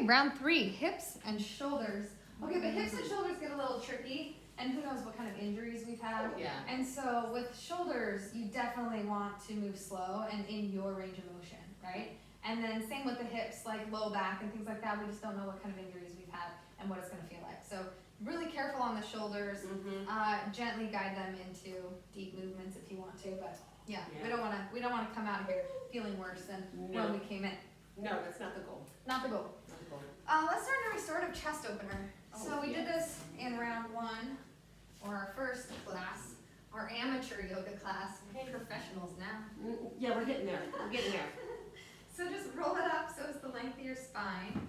Okay, round 3, hips and shoulders. Okay, but hips and shoulders get a little tricky, and who knows what kind of injuries we've had. Yeah. And so with shoulders, you definitely want to move slow and in your range of motion, right? And then same with the hips, like low back and things like that. We just don't know what kind of injuries we've had and what it's going to feel like. So really careful on the shoulders. Gently guide them into deep movements if you want to, but yeah. we don't want to come out of here feeling worse than when we came in. No, that's not the goal. Not the goal. Not the goal. Let's start a restorative chest opener. So we did this in round 1, or our first class, our amateur yoga class. We're professionals now. Yeah, we're getting there. We're getting there. So just roll it up so it's the length of your spine.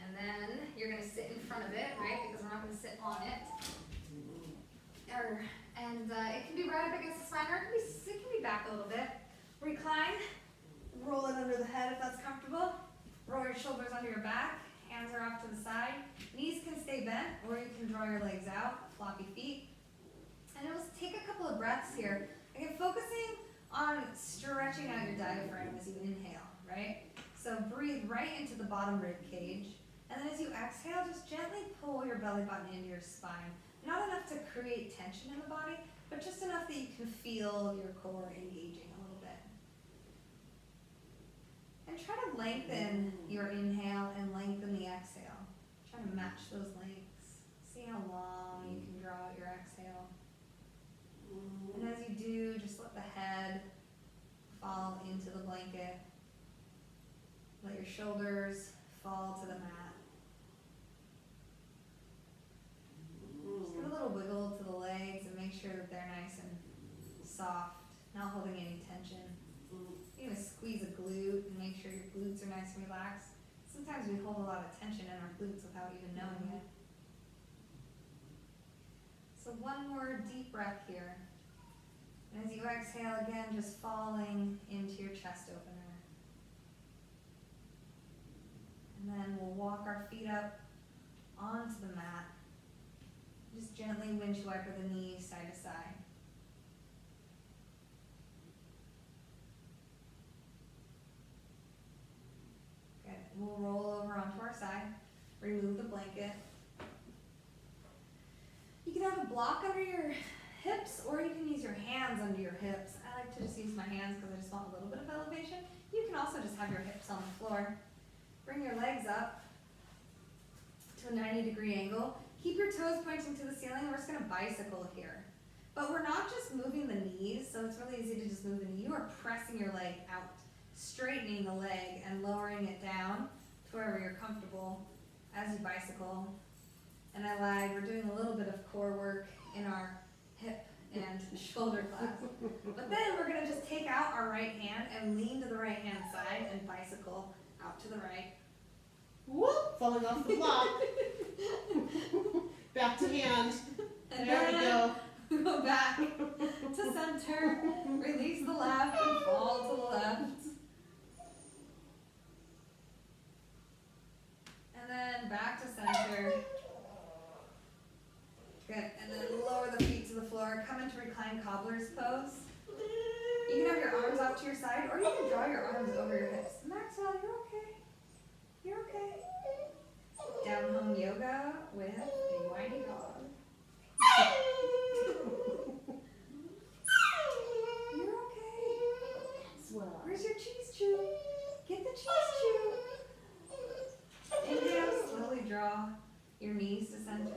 And then you're going to sit in front of it, right? Because we're not going to sit on it. And it can be right up against the spine, or it can be back a little bit. Recline. Roll it under the head if that's comfortable. Roll your shoulders under your back. Hands are off to the side. Knees can stay bent, or you can draw your legs out, floppy feet. And it'll take a couple of breaths here. Again, focusing on stretching out your diaphragm as you inhale, right? So breathe right into the bottom rib cage. And then as you exhale, just gently pull your belly button into your spine. Not enough to create tension in the body, but just enough that you can feel your core engaging a little bit. And try to lengthen your inhale and lengthen the exhale. Try to match those lengths. See how long you can draw out your exhale. And as you do, just let the head fall into the blanket. Let your shoulders fall to the mat. Just give a little wiggle to the legs and make sure that they're nice and soft, not holding any tension. You're going to squeeze a glute and make sure your glutes are nice and relaxed. Sometimes we hold a lot of tension in our glutes without even knowing it. So one more deep breath here. And as you exhale again, just falling into your chest opener. And then we'll walk our feet up onto the mat. Just gently windshield wiper the knees side to side. Good. We'll roll over onto our side. Remove the blanket. You can have a block under your hips, or you can use your hands under your hips. I like to just use my hands because I just want a little bit of elevation. You can also just have your hips on the floor. Bring your legs up to a 90-degree angle. Keep your toes pointing to the ceiling. We're just going to bicycle here. But we're not just moving the knees, so it's really easy to just move the knee. You are pressing your leg out, straightening the leg and lowering it down to wherever you're comfortable as you bicycle. And I lied, we're doing a little bit of core work in our hip and shoulder class. But then we're going to just take out our right hand and lean to the right hand side and bicycle out to the right. Whoop! Falling off the block. Back to hand. And there we go. Go back to center. Release the left and fall to the left. And then back to center. Good. And then lower the feet to the floor. Come into reclined cobbler's pose. You can have your arms out to your side, or you can draw your arms over your hips. Maxwell, you're okay. You're okay. Down home yoga with a whiny dog. You're okay. Swell. Where's your cheese chew? Get the cheese chew. Inhale, slowly draw your knees to center.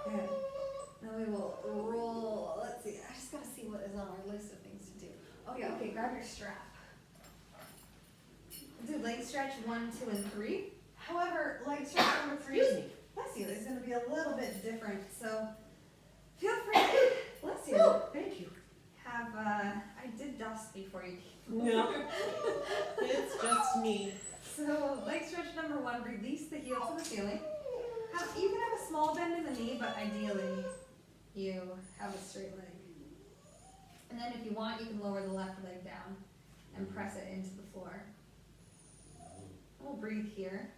Good. Then we will roll. Let's see. I just gotta see what is on our list of things to do. Oh yeah, okay, grab your strap. Do leg stretch 1, 2, and 3. However, leg stretch number 3, bless you, is going to be a little bit different. So feel free, bless you. Thank you. Have I did dust before you came. No, it's just me. So leg stretch number 1, release the heel to the ceiling. You can have a small bend in the knee, but ideally you have a straight leg. And then if you want, you can lower the left leg down and press it into the floor. We'll breathe here.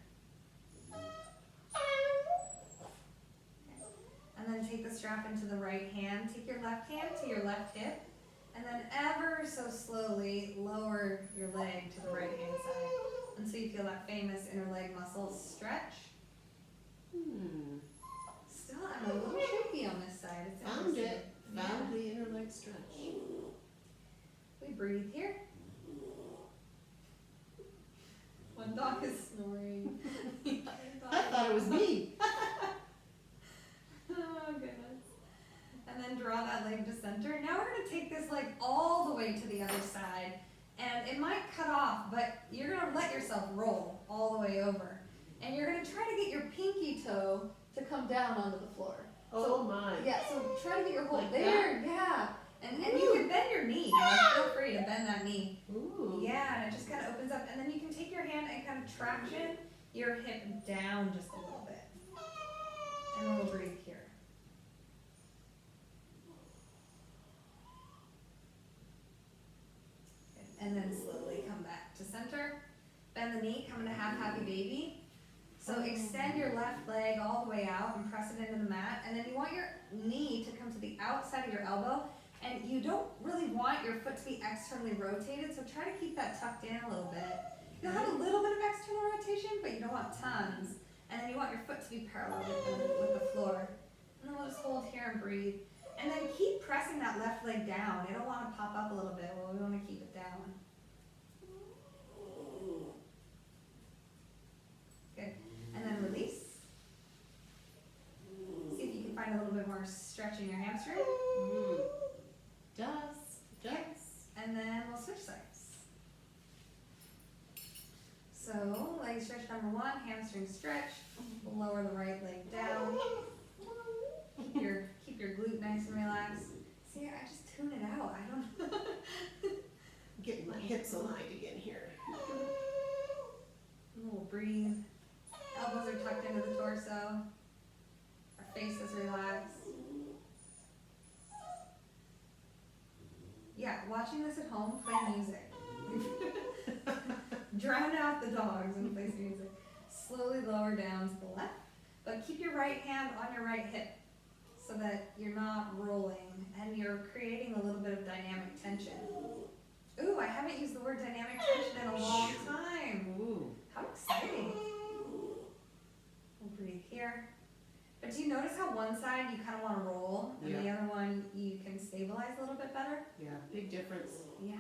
And then take the strap into the right hand. Take your left hand to your left hip. And then ever so slowly lower your leg to the right hand side. feel that famous inner leg muscle stretch. Still, I'm a little shaky on this side. It's Found interesting. it. Found the inner leg stretch. We breathe here. One dog is snoring. I thought it was me. Oh goodness. And then draw that leg to center. Now we're gonna take this leg all the way to the other side. And it might cut off, but you're gonna let yourself roll all the way over. And you're gonna try to get your pinky toe to come down onto the floor. Oh my. Yeah, so try to get your whole, Like there, yeah. And you can bend your knee, feel free to bend that knee. Ooh. Yeah, and it just kind of opens up. And then you can take your hand and kind of traction your hip down just a little bit. And then we'll breathe here. And then slowly come back to center. Bend the knee, come into half happy baby. So extend your left leg all the way out and press it into the mat. And then you want your knee to come to the outside of your elbow. And you don't really want your foot to be externally rotated, so try to keep that tucked in a little bit. You'll have a little bit of external rotation, but you don't want tons. And then you want your foot to be parallel with the floor. And then we'll just hold here and breathe. And then keep pressing that left leg down. It'll want to pop up a little bit, well, we want to keep it down. Good. And then release. See if you can find a little bit more stretch in your hamstring. Does. And then we'll switch sides. So, leg stretch number one, hamstring stretch. We'll lower the right leg down. Keep your glute nice and relaxed. See, I just tune it out. I don't know. Getting my hips aligned again here. And we'll breathe. Elbows are tucked into the torso. Our face is relaxed. Yeah, watching this at home, play music. Drown out the dogs and play some music. Slowly lower down to the left, but keep your right hand on your right hip so that you're not rolling and you're creating a little bit of dynamic tension. Ooh, I haven't used the word dynamic tension in a long time. Ooh. How exciting. We'll breathe here. But do you notice how one side you kind of want to roll and the other one you can stabilize a little bit better? Yeah, big difference. Yeah.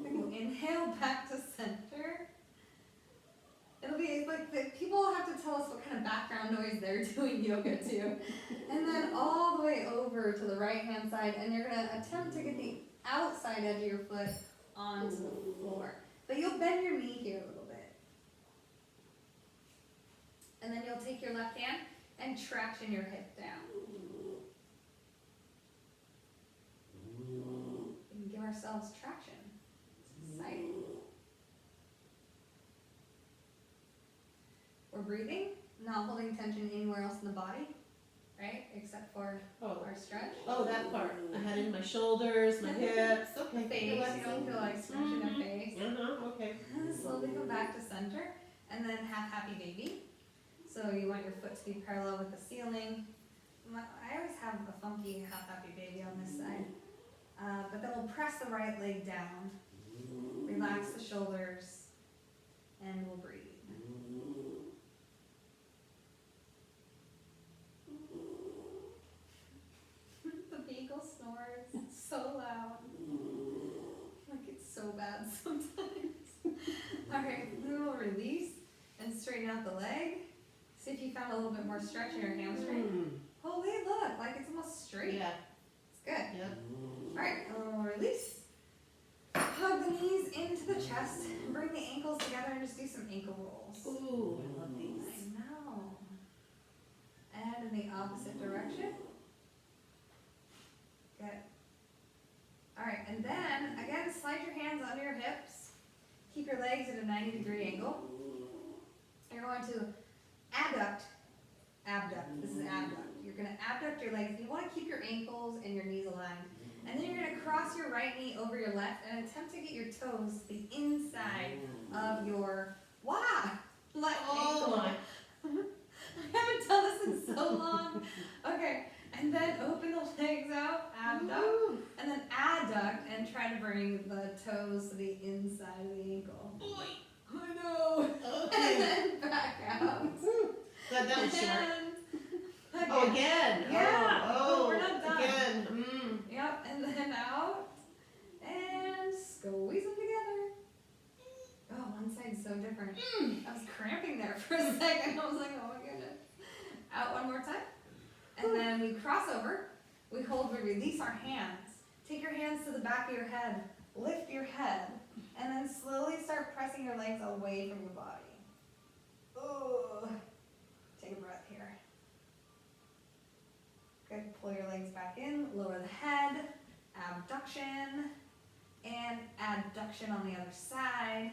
Then you inhale back to center. It'll be like people have to tell us what kind of background noise they're doing yoga to. And then all the way over to the right hand side, and you're going to attempt to get the outside edge of your foot onto the floor. But you'll bend your knee here a little bit. And then you'll take your left hand and traction your hip down. We can give ourselves traction. It's exciting. We're breathing, not holding tension anywhere else in the body, right? Except for our stretch. Oh, that part. I had in my shoulders, my hips. Okay. Face, you don't feel like stretching the face. Okay. And slowly come back to center, and then half happy baby. So you want your foot to be parallel with the ceiling. I always have a funky half happy baby on this side. But then we'll press the right leg down, relax the shoulders, and we'll breathe. The beagle snores so loud. Like it's so bad sometimes. Alright, then we'll release and straighten out the leg. See if you found a little bit more stretch in your hamstring. Holy, look, like it's almost straight. Yeah. It's good. Yeah. Alright, and then we'll release. Hug the knees into the chest. Bring the ankles together and just do some ankle rolls. Ooh, I love these. I know. And in the opposite direction. Good. Alright, and then, again, slide your hands under your hips. Keep your legs at a 90-degree angle. You're going to abduct. This is abduct. You're going to abduct your legs. You want to keep your ankles and your knees aligned. And then you're going to cross your right knee over your left and attempt to get your toes to the inside of your left ankle. My. I haven't done this in so long. Okay, and then open the legs out, abduct, and then adduct. try to bring the toes to the inside of the ankle. I know. And Okay. then back out. Glad that was short. And Oh, again. Yeah. Oh, We're not done. Again. Yep, and then out. And squeeze them together. Oh, one side's so different. I was cramping there for a second. I was like, oh my goodness. Out one more time. And then we cross over. We hold, we release our hands. Take your hands to the back of your head. Lift your head. And then slowly start pressing your legs away from your body. Ooh. Take a breath here. Good. Pull your legs back in. Lower the head. Abduction. And adduction on the other side.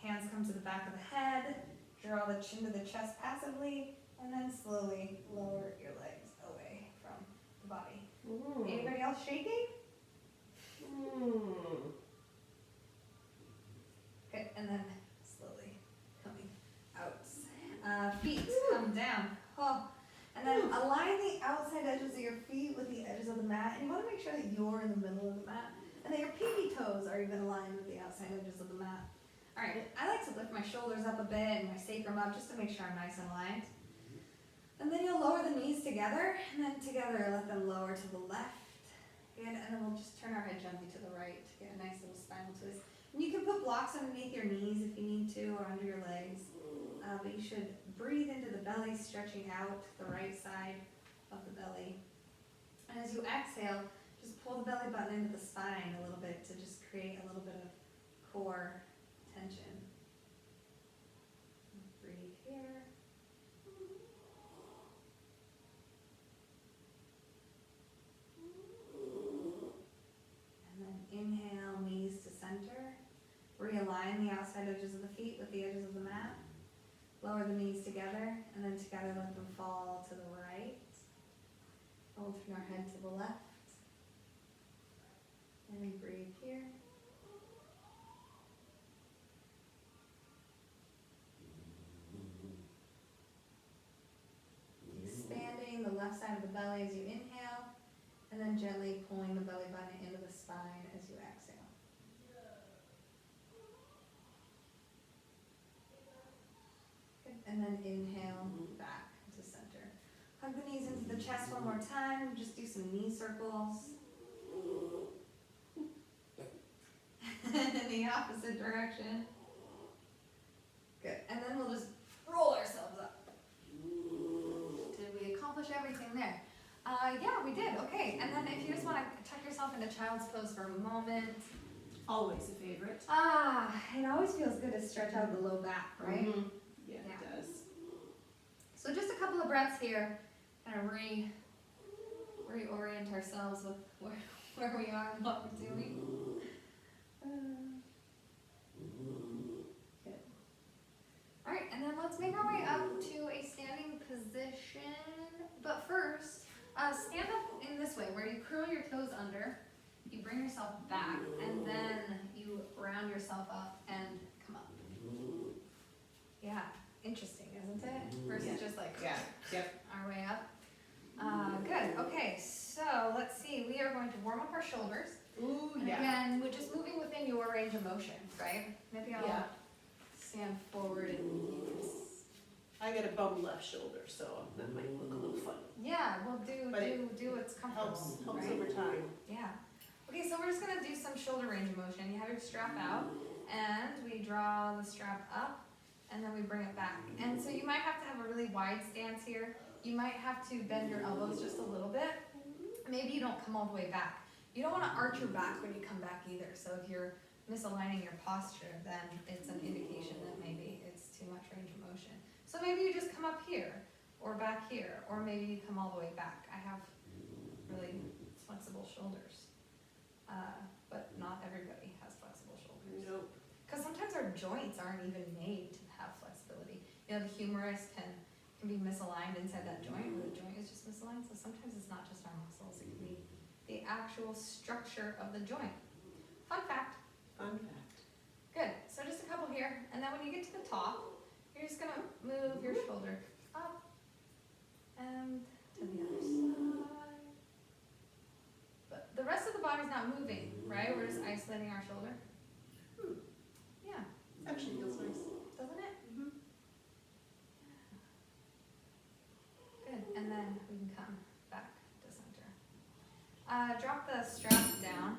Hands come to the back of the head. Draw the chin to the chest passively. And then slowly lower your legs away from the body. Anybody else shaking? Good, and then slowly coming out. Feet come down. Oh. And then align the outside edges of your feet with the edges of the mat. And you want to make sure that you're in the middle of the mat. And that your pinky toes are even aligned with the outside edges of the mat. Alright, I like to lift my shoulders up a bit and my sacrum up just to make sure I'm nice and aligned. And then you'll lower the knees together, and then together let them lower to the left. Good, and then we'll just turn our head gently to the right to get a nice little spinal twist. And you can put blocks underneath your knees if you need to, or under your legs. But you should breathe into the belly, stretching out the right side of the belly. And as you exhale, just pull the belly button into the spine a little bit to just create a little bit of core tension. Breathe here. And then inhale, knees to center. Realign the outside edges of the feet with the edges of the mat. Lower the knees together, and then together let them fall to the right. Folding our head to the left. And we breathe here. Expanding the left side of the belly as you inhale, and then gently pulling the belly button into the spine as you exhale. Good. And then inhale back to center. Hug the knees into the chest one more time. Just do some knee circles. In the opposite direction. Good. And then we'll just roll ourselves up. Did we accomplish everything there? Yeah, we did. Okay. And then if you just want to tuck yourself into child's pose for a moment. Always a favorite. It always feels good to stretch out the low back, right? Yeah, it does. So just a couple of breaths here, kind of reorient ourselves with where we are and what we're doing. Good. All right, and then let's make our way up to a standing position. But first, stand up in this way, where you curl your toes under, you bring yourself back, and then you round yourself up and come up. Yeah, interesting, isn't it? Versus just like our way up. Good. Okay, so let's see. We are going to warm up our shoulders. Ooh, And again, we're just moving within your range of motion, right? Maybe I'll stand forward and you can I got a bum left shoulder, so that might look a little funny. yeah, we'll do what's comfortable. Helps right? over time. Yeah. Okay, so we're just gonna do some shoulder range of motion. You have your strap out, and we draw the strap up, and then we bring it back. And so you might have to have a really wide stance here. You might have to bend your elbows just a little bit. Maybe you don't come all the way back. You don't want to arch your back when you come back either. So if you're misaligning your posture, then it's an indication that maybe it's too much range of motion. So maybe you just come up here, or back here, or maybe you come all the way back. I have really flexible shoulders, but not everybody has flexible shoulders. Nope. Because sometimes our joints aren't even made to have flexibility. You know, the humerus can be misaligned inside that joint, or the joint is just misaligned. So sometimes it's not just our muscles, it can be the actual structure of the joint. Fun fact. Fun fact. Good. So just a couple here, and then when you get to the top, you're just gonna move your shoulder up and to the other side. But the rest of the body's not moving, right? right? We're just isolating our shoulder. Yeah, Actually feels nice. doesn't it? Mm-hmm. Good, and then we can come back to center. Drop the strap down,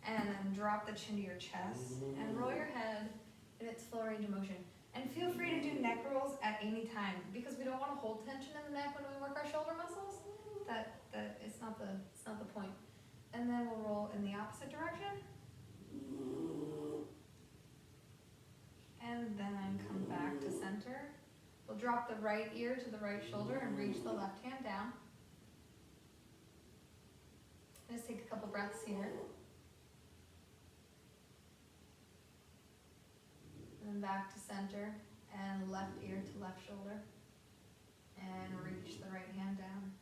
and then drop the chin to your chest, and roll your head in its full range of motion. And feel free to do neck rolls at any time, because we don't want to hold tension in the neck when we work our shoulder muscles. That it's not the point. And then we'll roll in the opposite direction. And then come back to center. We'll drop the right ear to the right shoulder and reach the left hand down. Just take a couple breaths here. And then back to center and left ear to left shoulder. And reach the right hand down.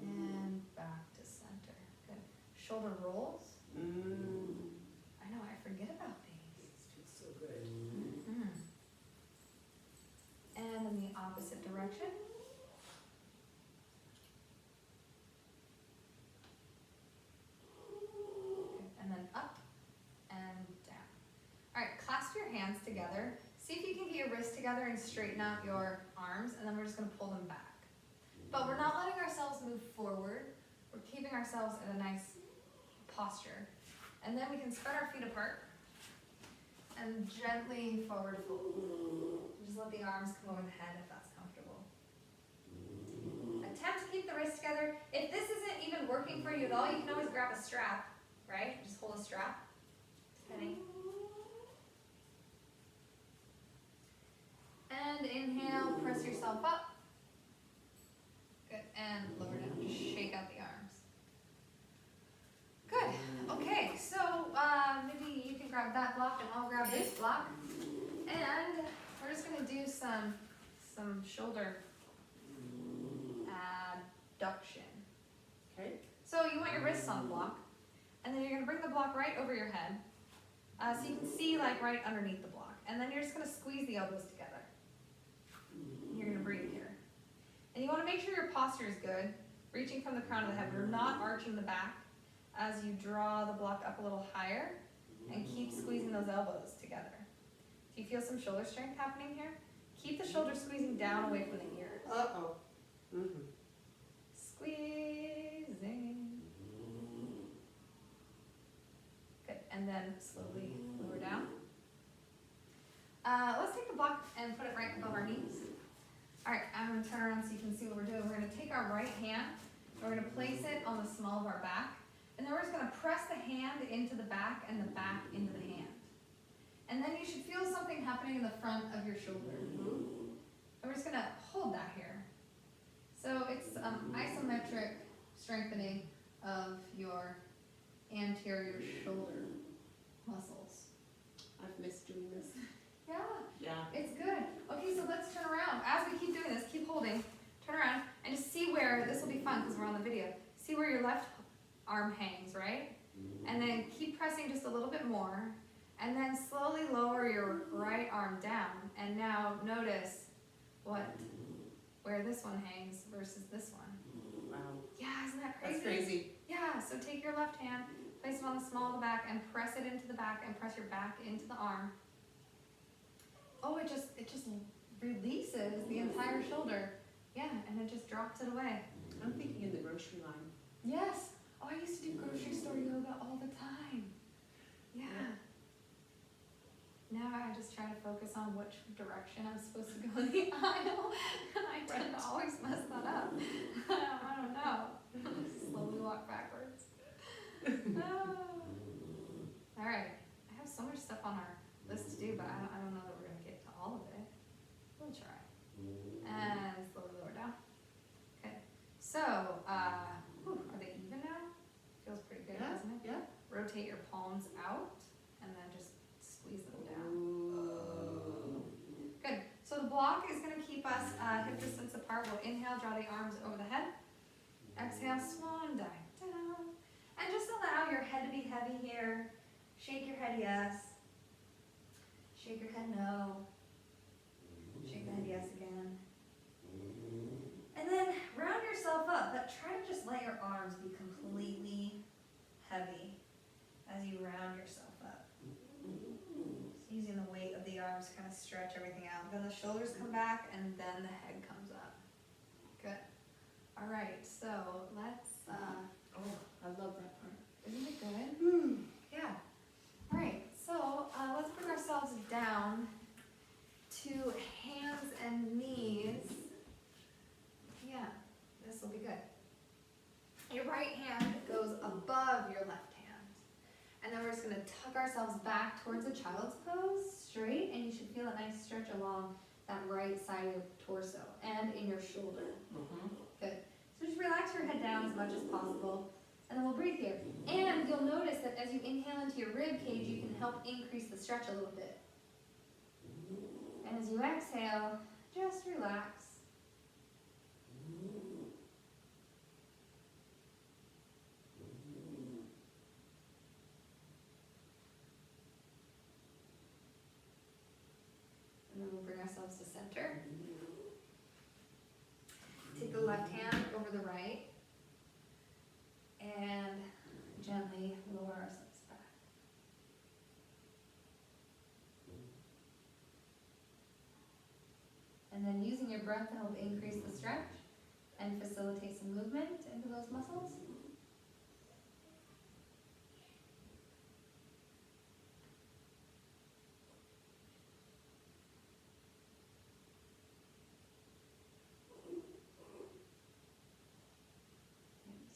And back to center. Good. Shoulder rolls. I know, I forget about these. It's so good. Mhm. And in the opposite direction. Okay, and then up and down. All right, clasp your hands together. See if you can get your wrists together and straighten out your arms, and then we're just gonna pull them back. But we're not letting ourselves move forward. We're keeping ourselves at a nice posture. And then we can spread our feet apart and gently forward fold. Just let the arms come over the head if that's comfortable. Attempt to keep the wrists together. If this isn't even working for you at all, you can always grab a strap, right? Just hold a strap. Depending. And inhale, press yourself up. Good, and lower down, just shake out the arms. Good, okay, so maybe you can grab that block and I'll grab this block. And we're just gonna do some shoulder abduction. Okay. So you want your wrists on the block, and then you're gonna bring the block right over your head. So you can see like right underneath the block. And then you're just gonna squeeze the elbows together. You're gonna breathe here. And you wanna make sure your posture is good, reaching from the crown of the head. We're not arching the back as you draw the block up a little higher and keep squeezing those elbows together. Do you feel some shoulder strength happening here? Keep the shoulders squeezing down away from the ears. Uh-oh. Mm-hmm. Squeezing. Good, and then slowly lower down. Let's take the block and put it right above our knees. All right, I'm gonna turn around so you can see what we're doing. We're gonna take our right hand, we're gonna place it on the small of our back, and then we're just gonna press the hand into the back and the back into the hand. And then you should feel something happening in the front of your shoulder. And we're just gonna hold that here. So it's isometric strengthening of your anterior shoulder muscles. I've missed doing this. Yeah. Yeah. It's good. Okay, so let's turn around. As we keep doing this, keep holding. Turn around and just see where, this will be fun because we're on the video. See where your left arm hangs, right? And then keep pressing just a little bit more. And then slowly lower your right arm down. And now notice where this one hangs versus this one. Wow. Yeah, isn't that crazy? That's crazy. Yeah, so take your left hand, place it on the small of the back and press it into the back and press your back into the arm. Oh, it just releases the entire shoulder. Yeah, and it just drops it away. I'm thinking in the grocery line. Yes. Oh, I used to do grocery store yoga all the time. Yeah. Now I just try to focus on which direction I'm supposed to go in the aisle. And I tend to always mess that up. I don't know. Slowly walk backwards. Oh. All right. I have so much stuff on our list to do, but I don't know that we're going to get to all of it. We'll try. And slowly lower down. Okay. So, are they even now? Feels pretty good, Yeah, doesn't it? yeah. Rotate your palms out and then just squeeze them down. Good. So the block is going to keep us hip distance apart. We'll inhale, draw the arms over the head. Exhale, swan dive down. And just allow your head to be heavy here. Shake your head yes. Shake your head no. Shake the head yes again. And your arms be completely heavy as you round yourself up. Just using the weight of the arms to kind of stretch everything out. Then the shoulders come back and then the head comes up. Good. All right, so let's, Oh, I love that part. isn't it good? Yeah. All right, so let's bring ourselves down to hands and knees. Yeah, this will be good. Your right hand goes above your left hand. And then we're just gonna tuck ourselves back towards a child's pose, straight, and you should feel a nice stretch along that right side of your torso and in your shoulder. Good. So just relax your head down as much as possible. And then we'll breathe here. And you'll notice that as you inhale into your rib cage, you can help increase the stretch a little bit. And as you exhale, just relax. And then we'll bring ourselves to center. Take the left hand over the right and gently lower ourselves back. And then using your breath to help increase the stretch and facilitate some movement into those muscles.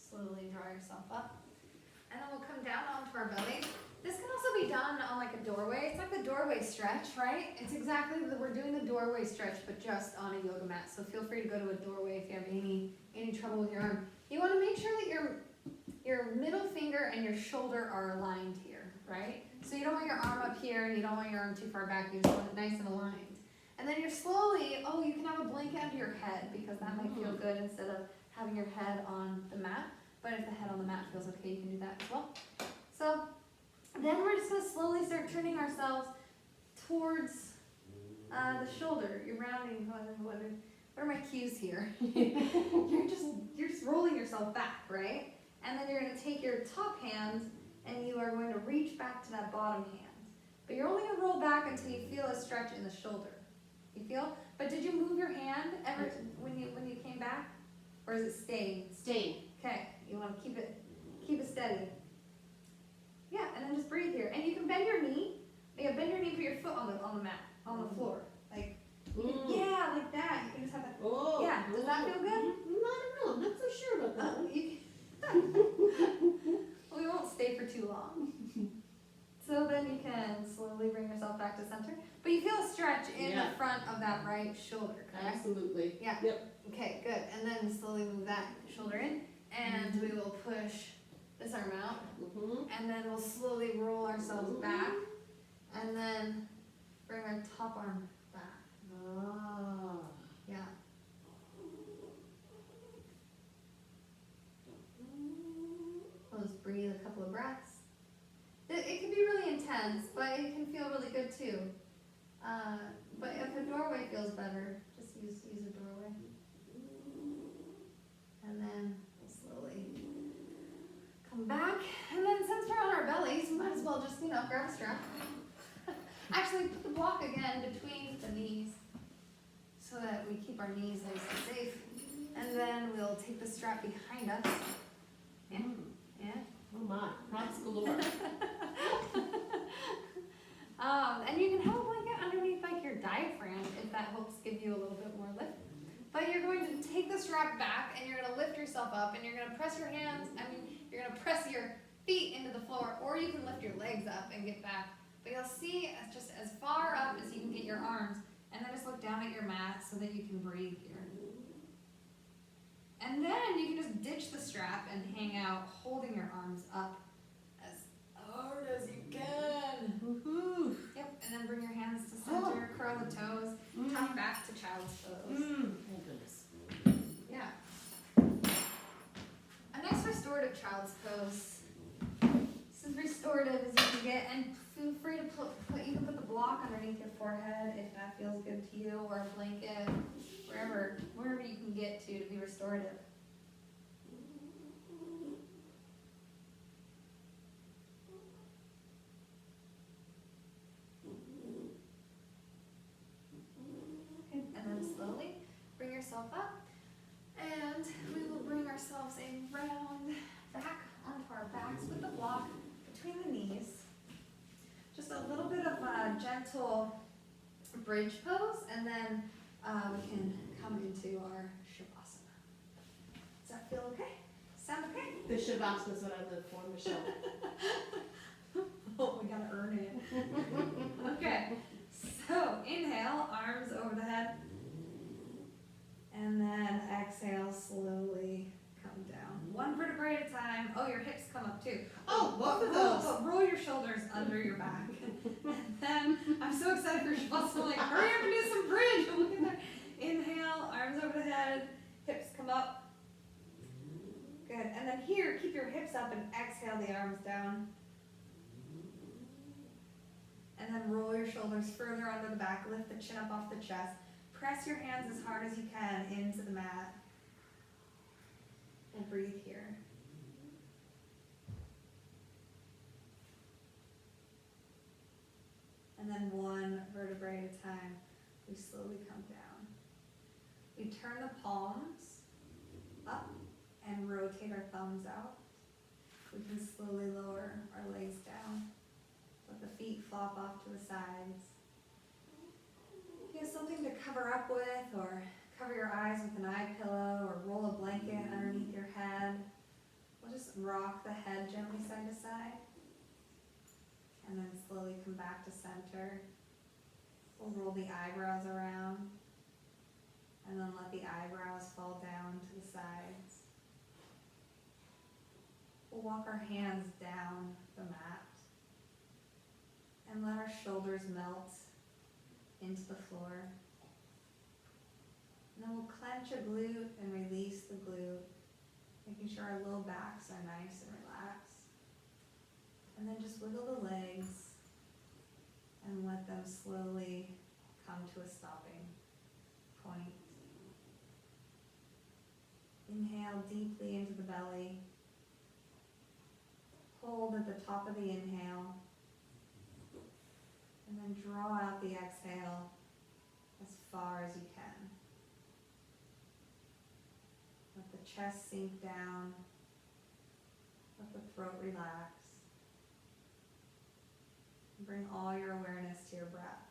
Slowly draw yourself up. And then we'll come down onto our bellies. This can also be done on like a doorway. It's like the doorway stretch, right? It's exactly, we're doing the doorway stretch, but just on a yoga mat. So feel free to go to a doorway if you have any trouble with your arm. You want to make sure that your middle finger and your shoulder are aligned here, right? So you don't want your arm up here and you don't want your arm too far back. You just want it nice and aligned. And then you're slowly, you can have a blanket under your head because that might feel good instead of having your head on the mat. But if the head on the mat feels okay, you can do that as well. So then we're just going to slowly start turning ourselves towards the shoulder. You're rounding, what are my cues here? you're just rolling yourself back, right? And then you're going to take your top hand and you are going to reach back to that bottom hand. But you're only going to roll back until you feel a stretch in the shoulder. You feel? But did you move your hand ever when you came back? Or is it staying? Staying. Okay, you want to keep it steady. Yeah, and then just breathe here. And you can bend your knee. Yeah, bend your knee, put your foot on the mat, on the floor. Like, yeah, like that. You can just have that. Oh. Yeah, does that feel good? I don't know. I'm not so sure about that. We won't stay for too long. So then you can slowly bring yourself back to center. But you feel a stretch in the front of that right shoulder, correct? Absolutely. Yeah. Yep. Okay, good. And then slowly move that shoulder in. And we will push this arm out. And then we'll slowly roll ourselves back. And then bring our top arm back. Ah. Yeah. We'll just breathe a couple of breaths. It can be really intense, but it can feel really good too. But if a doorway feels better, just use a doorway. And then we'll slowly come back. And then since we're on our bellies, we might as well just, grab a strap. Actually, put the block again between the knees so that we keep our knees nice and safe. And then we'll take the strap behind us. Yeah. Yeah. Oh my, props galore. And you can have a blanket underneath like your diaphragm if that helps give you a little bit more lift. But you're going to take the strap back and you're going to lift yourself up and you're going to press your hands, you're going to press your feet into the floor, or you can lift your legs up and get back. But you'll see just as far up as you can get your arms, and then just look down at your mat so that you can breathe here. And then you can just ditch the strap and hang out, holding your arms up as hard as you can. Woohoo. Yep, and then bring your hands to center, curl the toes, come back to child's pose. Thank goodness. Yeah. A nice restorative child's pose. This is restorative as you can get, and feel free to you can put the block underneath your forehead if that feels good to you, or a blanket, wherever you can get to be restorative. gentle bridge pose, and then we can come into our Shavasana. Does that feel okay? Sound okay? The Shavasana is what I live for, Michelle. Oh, we gotta earn it. Okay, so inhale, arms over the head. And then exhale, slowly come down. One vertebrae at a time. Oh, your hips come up too. Oh, both of But those. roll your shoulders under your back. And then, I'm so excited for Shavasana, like, hurry up and do some bridge. Look at that. Inhale, arms over the head, hips come up. Good. And then here, keep your hips up and exhale the arms down. And then roll your shoulders further under the back, lift the chin up off the chest. Press your hands as hard as you can into the mat. And breathe here. And then one vertebrae at a time, we slowly come down. We turn the palms up and rotate our thumbs out. We can slowly lower our legs down. Let the feet flop off to the sides. If you have something to cover up with, or cover your eyes with an eye pillow, or roll a blanket underneath your head, we'll just rock the head gently side to side. And then slowly come back to center. We'll roll the eyebrows around. And then let the eyebrows fall down to the sides. We'll walk our hands down the mat. And let our shoulders melt into the floor. And then we'll clench a glute and release the glute, making sure our low backs are nice and relaxed. And then just wiggle the legs and let them slowly come to a stopping point. Inhale deeply into the belly. Hold at the top of the inhale. And then draw out the exhale as far as you can. Let the chest sink down. Let the throat relax. And bring all your awareness to your breath.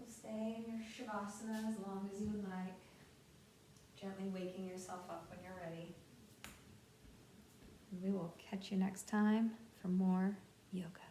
Stay in your Shavasana as long as you would like, gently waking yourself up when you're ready. We will catch you next time for more yoga.